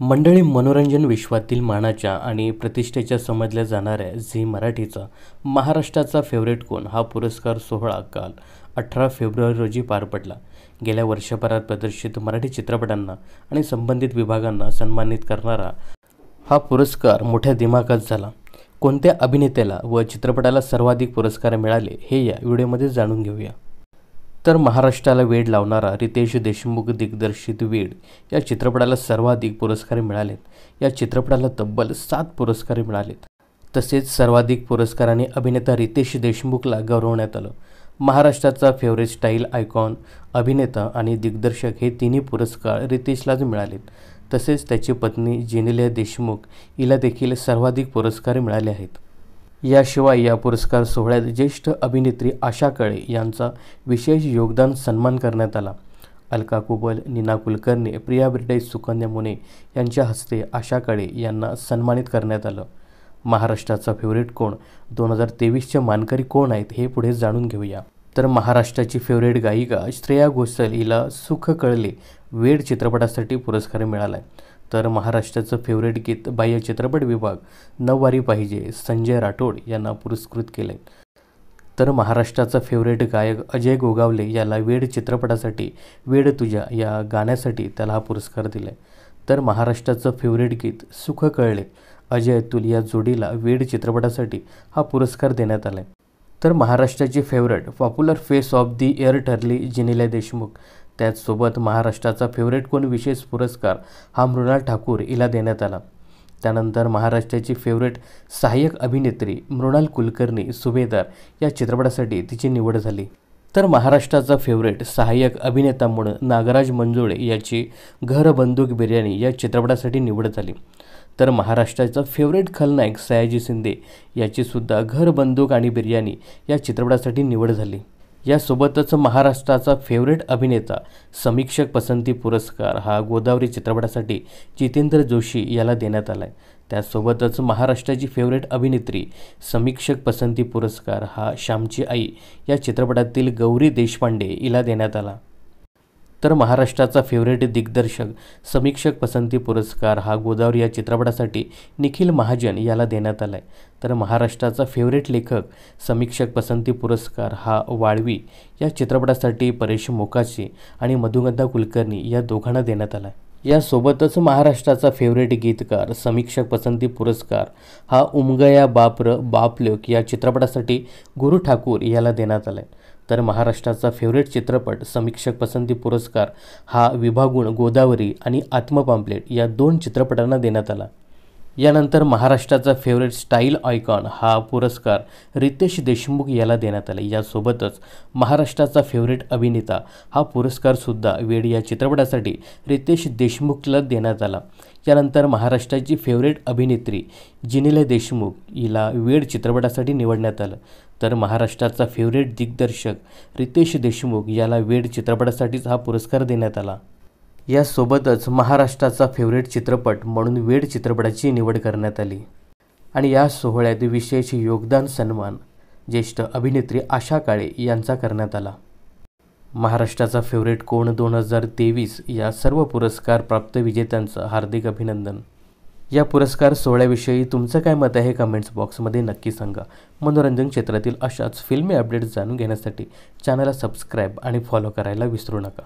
मंडळी, मनोरंजन विश्वातील मानाच्या आणि प्रतिष्ठेच्या समजल्या जाणाऱ्या झी मराठीचा महाराष्ट्राचा फेवरेट कोण हा पुरस्कार सोहळा काल 18 फेब्रुवारी रोजी पार पडला. गेल्या वर्षभरात प्रदर्शित मराठी चित्रपटांना आणि संबंधित विभागांना सन्मानित करणारा हा पुरस्कार मोठ्या दिमाखात झाला. कोणत्या अभिनेत्याला व चित्रपटाला सर्वाधिक पुरस्कार मिळाले हे या व्हिडिओमध्ये जाणून घेऊया. तर महाराष्ट्राला वेड लावणारा रितेश देशमुख दिग्दर्शित वेड या चित्रपटाला सर्वाधिक पुरस्कार मिळालेत. या चित्रपटाला तब्बल 7 पुरस्कार मिळालेत. तसेच सर्वाधिक पुरस्काराने अभिनेता रितेश देशमुखला गौरवण्यात आलं. महाराष्ट्राचा फेवरेट स्टाईल आयकॉन, अभिनेता आणि दिग्दर्शक हे तिन्ही पुरस्कार रितेशलाच मिळालेत. तसेच त्याची पत्नी जेनेलिया देशमुख हिला देखील सर्वाधिक पुरस्कार मिळाले आहेत. याशिवाय या पुरस्कार सोहळ्यात ज्येष्ठ अभिनेत्री आशा काळे यांचा विशेष योगदान सन्मान करण्यात आला. अलका कुबल, नीना कुलकर्णी, प्रिया बिर्डे, सुकन्या मोने यांच्या हस्ते आशा काळे यांना सन्मानित करण्यात आलं. महाराष्ट्राचा फेवरेट कोण 2023चे मानकरी कोण आहेत हे पुढे जाणून घेऊया. तर महाराष्ट्राची फेवरेट गायिका श्रेया घोषाल हिला सुख कळले वेड चित्रपटासाठी पुरस्कार मिळाला आहे. तर महाराष्ट्राचं फेवरेट गीत बाह्य चित्रपट विभाग नऊवारी पाहिजे संजय राठोड यांना पुरस्कृत केले. तर महाराष्ट्राचा फेवरेट गायक अजय गोगावले याला वेड चित्रपटासाठी वेड तुझ्या या गाण्यासाठी त्याला हा पुरस्कार दिला आहे. तर महाराष्ट्राचं फेवरेट गीत सुख कळले अजय अतुल या जोडीला वेड चित्रपटासाठी हा पुरस्कार देण्यात आला आहे. तर महाराष्ट्राची favourite popular face of the year ठरली जेनेलिया देशमुख. त्याचसोबत महाराष्ट्राचा फेवरेट कोण विशेष पुरस्कार हा मृणाल ठाकूर हिला देण्यात आला. त्यानंतर महाराष्ट्राची फेवरेट सहाय्यक अभिनेत्री मृणाल कुलकर्णी सुभेदार या चित्रपटासाठी तिची निवड झाली. तर महाराष्ट्राचा फेवरेट सहाय्यक अभिनेता म्हणून नागराज मंजुळे याची घर बंदूक बिर्याणी या चित्रपटासाठी निवड झाली. तर महाराष्ट्राचा फेवरेट खलनायक सयाजी शिंदे याचीसुद्धा घर बंदूक आणि बिर्याणी या चित्रपटासाठी निवड झाली. यासोबतच महाराष्ट्राचा फेवरेट अभिनेता समीक्षक पसंती पुरस्कार हा गोदावरी चित्रपटासाठी जितेंद्र जोशी याला देण्यात आला आहे. त्यासोबतच महाराष्ट्राची फेवरेट अभिनेत्री समीक्षक पसंती पुरस्कार हा श्यामची आई या चित्रपटातील गौरी देशपांडे हिला देण्यात आला. तर महाराष्ट्राचा फेवरेट दिग्दर्शक समीक्षक पसंती पुरस्कार हा गोदावरी या चित्रपटासाठी निखिल महाजन याला देण्यात आला आहे. तर महाराष्ट्राचा फेवरेट लेखक समीक्षक पसंती पुरस्कार हा वाळवी या चित्रपटासाठी परेश मोकाशी आणि मधुगंधा कुलकर्णी या दोघांना देण्यात आला आहे. यासोबतच महाराष्ट्राचा फेवरेट गीतकार समीक्षक पसंती पुरस्कार हा उमगया बाप र बाप लोक या चित्रपटासाठी गुरु ठाकूर याला देण्यात आला आहे. तर महाराष्ट्राचा फेवरेट चित्रपट समीक्षक पसंती पुरस्कार हा विभागून गोदावरी आणि आत्मपाम्पलेट या 2 चित्रपटांना देण्यात आला. यानंतर महाराष्ट्राचा फेवरेट स्टाईल आयकॉन हा पुरस्कार रितेश देशमुख याला देण्यात आला. यासोबतच महाराष्ट्राचा फेवरेट अभिनेता हा पुरस्कारसुद्धा वेड या चित्रपटासाठी रितेश देशमुखला देण्यात आला. यानंतर महाराष्ट्राची फेवरेट अभिनेत्री जेनेलिया देशमुख हिला वेड चित्रपटासाठी निवडण्यात आलं. तर महाराष्ट्राचा फेवरेट दिग्दर्शक रितेश देशमुख याला वेड चित्रपटासाठीच हा पुरस्कार देण्यात आला. यासोबतच महाराष्ट्राचा फेवरेट चित्रपट म्हणून वेड चित्रपटाची निवड करण्यात आली. आणि या सोहळ्यात विशेष योगदान सन्मान ज्येष्ठ अभिनेत्री आशा काळे यांचा करण्यात आला. महाराष्ट्राचा फेवरेट कोण 2023 या सर्व पुरस्कार प्राप्त विजेत्यांचं हार्दिक अभिनंदन. या पुरस्कार सोहळ्याविषयी तुमचं काय मत आहे कमेंट्स बॉक्समध्ये नक्की सांगा. मनोरंजन क्षेत्रातील अशाच फिल्मी अपडेट्स जाणून घेण्यासाठी चॅनलला सबस्क्राईब आणि फॉलो करायला विसरू नका.